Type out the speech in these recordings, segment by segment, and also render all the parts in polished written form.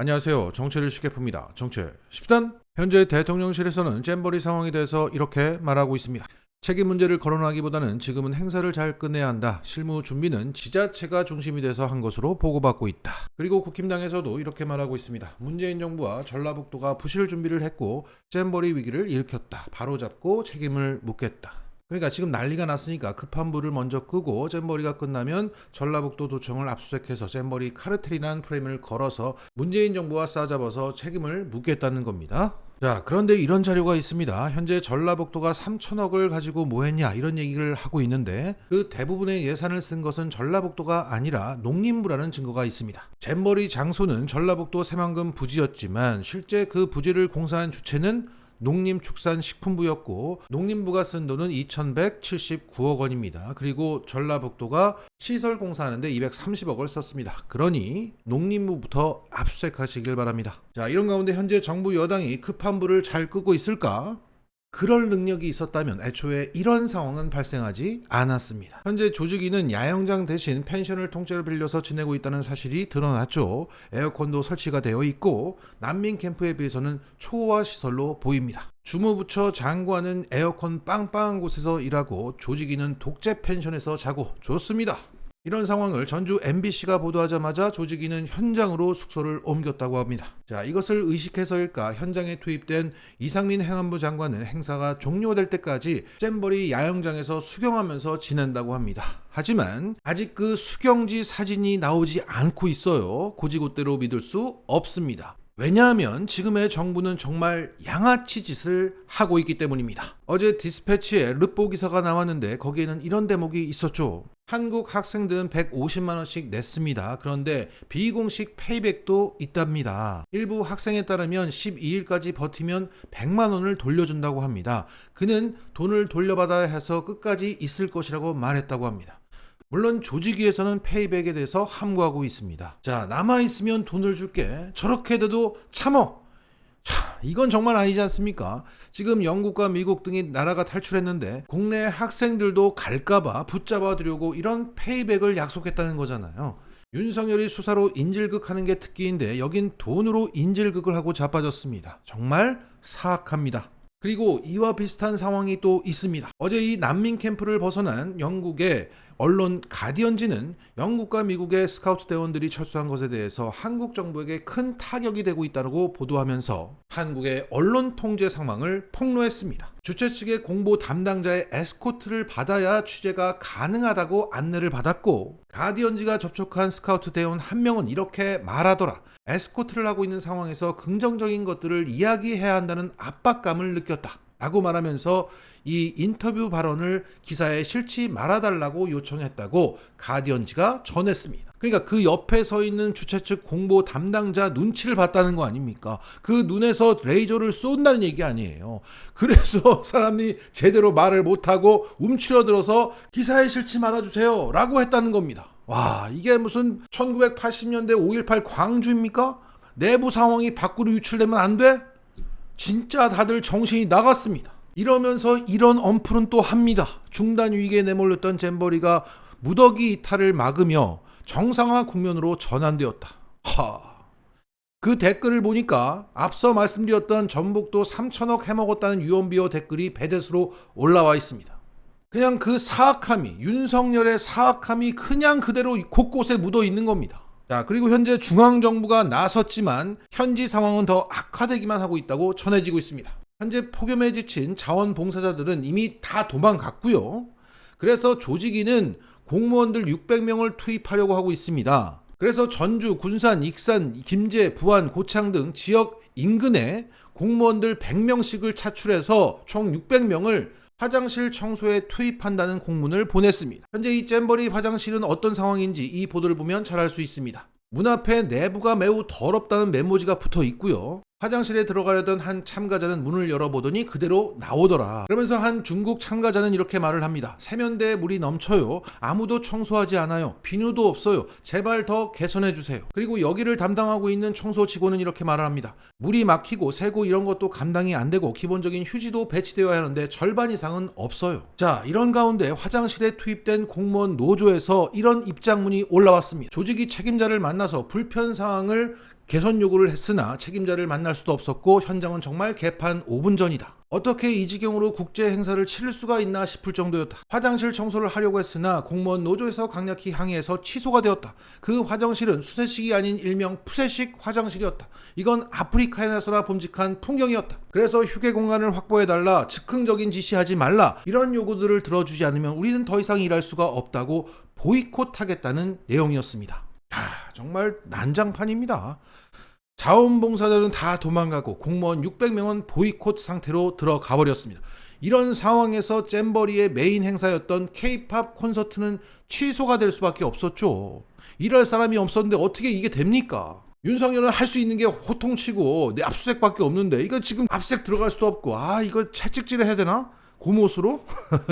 안녕하세요. 정치를 쉽게 풉니다. 정치 10단. 현재 대통령실에서는 잼버리 상황에 대해서 이렇게 말하고 있습니다. 책임 문제를 거론하기보다는 지금은 행사를 잘 끝내야 한다. 실무 준비는 지자체가 중심이 돼서 한 것으로 보고받고 있다. 그리고 국힘당에서도 이렇게 말하고 있습니다. 문재인 정부와 전라북도가 부실 준비를 했고 잼버리 위기를 일으켰다. 바로잡고 책임을 묻겠다. 그러니까 지금 난리가 났으니까 급한 불을 먼저 끄고 잼버리가 끝나면 전라북도 도청을 압수수색해서 잼버리 카르텔이라는 프레임을 걸어서 문재인 정부와 싸잡아서 책임을 묻겠다는 겁니다. 자, 그런데 이런 자료가 있습니다. 현재 전라북도가 3천억을 가지고 뭐 했냐 이런 얘기를 하고 있는데 그 대부분의 예산을 쓴 것은 전라북도가 아니라 농림부라는 증거가 있습니다. 잼버리 장소는 전라북도 새만금 부지였지만 실제 그 부지를 공사한 주체는 농림축산식품부였고 농림부가 쓴 돈은 2,179억 원입니다. 그리고 전라북도가 시설 공사하는데 230억을 썼습니다. 그러니 농림부부터 압수수색하시길 바랍니다. 자, 이런 가운데 현재 정부 여당이 급한 불을 잘 끄고 있을까? 그럴 능력이 있었다면 애초에 이런 상황은 발생하지 않았습니다. 현재 조직위는 야영장 대신 펜션을 통째로 빌려서 지내고 있다는 사실이 드러났죠. 에어컨도 설치가 되어 있고 난민 캠프에 비해서는 초호화 시설로 보입니다. 주무부처 장관은 에어컨 빵빵한 곳에서 일하고 조직위는 독재 펜션에서 자고 좋습니다. 이런 상황을 전주 MBC가 보도하자마자 조직위는 현장으로 숙소를 옮겼다고 합니다. 자, 이것을 의식해서일까 현장에 투입된 이상민 행안부 장관은 행사가 종료될 때까지 잼버리 야영장에서 수경하면서 지낸다고 합니다. 하지만 아직 그 수경지 사진이 나오지 않고 있어요. 고지고대로 믿을 수 없습니다. 왜냐하면 지금의 정부는 정말 양아치 짓을 하고 있기 때문입니다. 어제 디스패치에 르포 기사가 나왔는데 거기에는 이런 대목이 있었죠. 한국 학생들은 150만 원씩 냈습니다. 그런데 비공식 페이백도 있답니다. 일부 학생에 따르면 12일까지 버티면 100만 원을 돌려준다고 합니다. 그는 돈을 돌려받아야 해서 끝까지 있을 것이라고 말했다고 합니다. 물론 조직위에서는 페이백에 대해서 함구하고 있습니다. 자, 남아있으면 돈을 줄게. 저렇게 돼도 참어. 자, 이건 정말 아니지 않습니까? 지금 영국과 미국 등이 나라가 탈출했는데 국내 학생들도 갈까봐 붙잡아두려고 이런 페이백을 약속했다는 거잖아요. 윤석열이 수사로 인질극하는 게 특기인데 여긴 돈으로 인질극을 하고 자빠졌습니다. 정말 사악합니다. 그리고 이와 비슷한 상황이 또 있습니다. 어제 이 난민 캠프를 벗어난 영국의 언론 가디언지는 영국과 미국의 스카우트 대원들이 철수한 것에 대해서 한국 정부에게 큰 타격이 되고 있다고 보도하면서 한국의 언론 통제 상황을 폭로했습니다. 주최 측의 공보 담당자의 에스코트를 받아야 취재가 가능하다고 안내를 받았고 가디언지가 접촉한 스카우트 대원 한 명은 이렇게 말하더라. 에스코트를 하고 있는 상황에서 긍정적인 것들을 이야기해야 한다는 압박감을 느꼈다 라고 말하면서 이 인터뷰 발언을 기사에 실지 말아달라고 요청했다고 가디언지가 전했습니다. 그러니까 그 옆에 서 있는 주최 측 공보 담당자 눈치를 봤다는 거 아닙니까? 그 눈에서 레이저를 쏜다는 얘기 아니에요. 그래서 사람이 제대로 말을 못하고 움츠러들어서 기사에 실지 말아주세요 라고 했다는 겁니다. 와, 이게 무슨 1980년대 5.18 광주입니까? 내부 상황이 밖으로 유출되면 안 돼? 진짜 다들 정신이 나갔습니다. 이러면서 이런 엄풀은 또 합니다. 중단 위기에 내몰렸던 잼버리가 무더기 이탈을 막으며 정상화 국면으로 전환되었다. 그 댓글을 보니까 앞서 말씀드렸던 전북도 3천억 해먹었다는 유언비어 댓글이 배댓으로 올라와 있습니다. 그냥 그 사악함이, 윤석열의 사악함이 그냥 그대로 곳곳에 묻어 있는 겁니다. 자, 그리고 현재 중앙정부가 나섰지만 현지 상황은 더 악화되기만 하고 있다고 전해지고 있습니다. 현재 폭염에 지친 자원봉사자들은 이미 다 도망갔고요. 그래서 조직위는 공무원들 600명을 투입하려고 하고 있습니다. 그래서 전주, 군산, 익산, 김제, 부안, 고창 등 지역 인근에 공무원들 100명씩을 차출해서 총 600명을 화장실 청소에 투입한다는 공문을 보냈습니다. 현재 이 잼버리 화장실은 어떤 상황인지 이 보도를 보면 잘 알 수 있습니다. 문 앞에 내부가 매우 더럽다는 메모지가 붙어 있고요. 화장실에 들어가려던 한 참가자는 문을 열어보더니 그대로 나오더라. 그러면서 한 중국 참가자는 이렇게 말을 합니다. 세면대에 물이 넘쳐요. 아무도 청소하지 않아요. 비누도 없어요. 제발 더 개선해주세요. 그리고 여기를 담당하고 있는 청소 직원은 이렇게 말을 합니다. 물이 막히고 새고 이런 것도 감당이 안 되고 기본적인 휴지도 배치되어야 하는데 절반 이상은 없어요. 자, 이런 가운데 화장실에 투입된 공무원 노조에서 이런 입장문이 올라왔습니다. 조직이 책임자를 만나서 불편 사항을 개선 요구를 했으나 책임자를 만날 수도 없었고 현장은 정말 개판 5분 전이다. 어떻게 이 지경으로 국제 행사를 치를 수가 있나 싶을 정도였다. 화장실 청소를 하려고 했으나 공무원 노조에서 강력히 항의해서 취소가 되었다. 그 화장실은 수세식이 아닌 일명 푸세식 화장실이었다. 이건 아프리카에서나 봄직한 풍경이었다. 그래서 휴게 공간을 확보해달라, 즉흥적인 지시하지 말라, 이런 요구들을 들어주지 않으면 우리는 더 이상 일할 수가 없다고 보이콧하겠다는 내용이었습니다. 정말 난장판입니다. 자원봉사자는 다 도망가고 공무원 600명은 보이콧 상태로 들어가 버렸습니다. 이런 상황에서 잼버리의 메인 행사였던 K-팝 콘서트는 취소가 될 수밖에 없었죠. 일할 사람이 없었는데 어떻게 이게 됩니까? 윤석열은 할 수 있는 게 호통치고 내 압수수색밖에 없는데 이거 지금 압수수색 들어갈 수도 없고 이거 채찍질 해야 되나? 고무옷으로?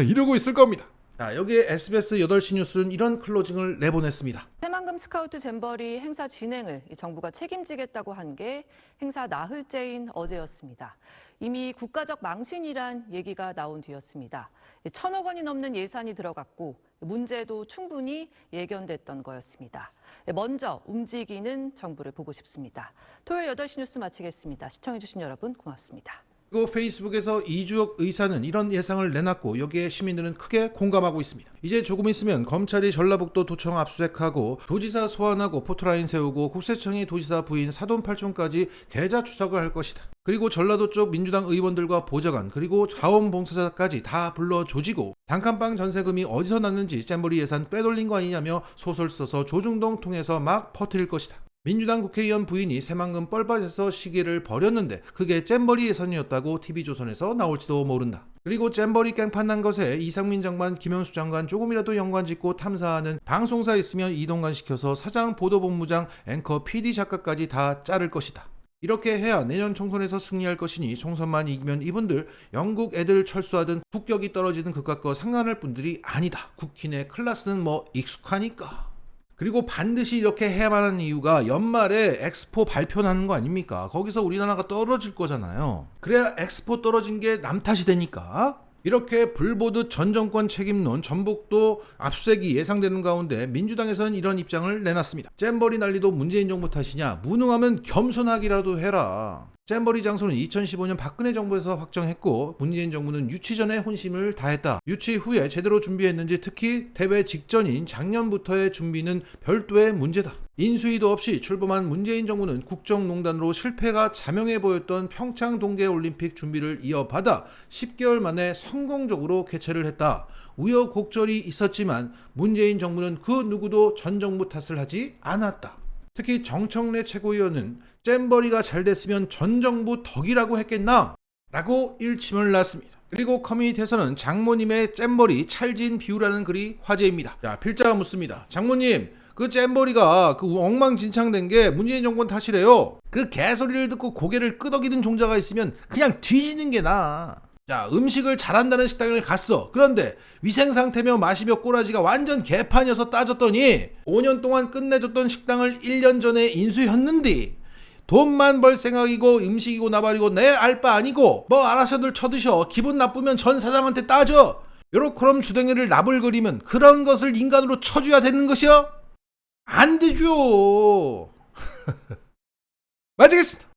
이러고 있을 겁니다. 자, 여기에 SBS 8시 뉴스는 이런 클로징을 내보냈습니다. 새만금 스카우트 잼버리 행사 진행을 정부가 책임지겠다고 한 게 행사 나흘째인 어제였습니다. 이미 국가적 망신이란 얘기가 나온 뒤였습니다. 1,000억 원이 넘는 예산이 들어갔고 문제도 충분히 예견됐던 거였습니다. 먼저 움직이는 정부를 보고 싶습니다. 토요일 8시 뉴스 마치겠습니다. 시청해주신 여러분 고맙습니다. 그리고 페이스북에서 이주혁 의사는 이런 예상을 내놨고 여기에 시민들은 크게 공감하고 있습니다. 이제 조금 있으면 검찰이 전라북도 도청 압수수색하고 도지사 소환하고 포토라인 세우고 국세청이 도지사 부인 사돈팔촌까지 계좌 추적을 할 것이다. 그리고 전라도 쪽 민주당 의원들과 보좌관 그리고 자원봉사자까지 다 불러 조지고 단칸방 전세금이 어디서 났는지 잼버리 예산 빼돌린 거 아니냐며 소설 써서 조중동 통해서 막 퍼뜨릴 것이다. 민주당 국회의원 부인이 새만금 뻘밭에서 시기를 버렸는데 그게 잼버리 예산이었다고 TV조선에서 나올지도 모른다. 그리고 잼버리 깽판 난 것에 이상민 장관, 김현수 장관 조금이라도 연관 짓고 탐사하는 방송사 있으면 이동관 시켜서 사장, 보도본부장, 앵커, PD 작가까지 다 자를 것이다. 이렇게 해야 내년 총선에서 승리할 것이니 총선만 이기면 이분들 영국 애들 철수하든 국격이 떨어지는 그것과 상관할 분들이 아니다. 국힘의 클라스는 익숙하니까. 그리고 반드시 이렇게 해야만 하는 이유가 연말에 엑스포 발표나는 거 아닙니까? 거기서 우리나라가 떨어질 거잖아요. 그래야 엑스포 떨어진 게 남 탓이 되니까. 이렇게 불보듯 전 정권 책임론 전북도 압수수색이 예상되는 가운데 민주당에서는 이런 입장을 내놨습니다. 잼버리 난리도 문재인 정부 탓이냐? 무능하면 겸손하기라도 해라. 잼버리 장소는 2015년 박근혜 정부에서 확정했고 문재인 정부는 유치 전에 혼심을 다했다. 유치 후에 제대로 준비했는지 특히 대회 직전인 작년부터의 준비는 별도의 문제다. 인수위도 없이 출범한 문재인 정부는 국정농단으로 실패가 자명해 보였던 평창 동계올림픽 준비를 이어받아 10개월 만에 성공적으로 개최를 했다. 우여곡절이 있었지만 문재인 정부는 그 누구도 전 정부 탓을 하지 않았다. 특히 정청래 최고위원은 잼버리가 잘 됐으면 전 정부 덕이라고 했겠나? 라고 일침을 놨습니다. 그리고 커뮤니티에서는 장모님의 잼버리 찰진 비유라는 글이 화제입니다. 자, 필자가 묻습니다. 장모님, 그 잼버리가 그 엉망진창된 게 문재인 정권 탓이래요. 그 개소리를 듣고 고개를 끄덕이는 종자가 있으면 그냥 뒤지는 게 나아. 자, 음식을 잘한다는 식당을 갔어. 그런데 위생상태며 맛이며 꼬라지가 완전 개판이어서 따졌더니 5년 동안 끝내줬던 식당을 1년 전에 인수했는데 돈만 벌 생각이고 음식이고 나발이고 내 알 바 아니고 알아서들 쳐드셔. 기분 나쁘면 전 사장한테 따져. 요렇게럼 주댕이를 나불거리면 그런 것을 인간으로 쳐줘야 되는 것이요? 안 되죠. 마치겠습니다.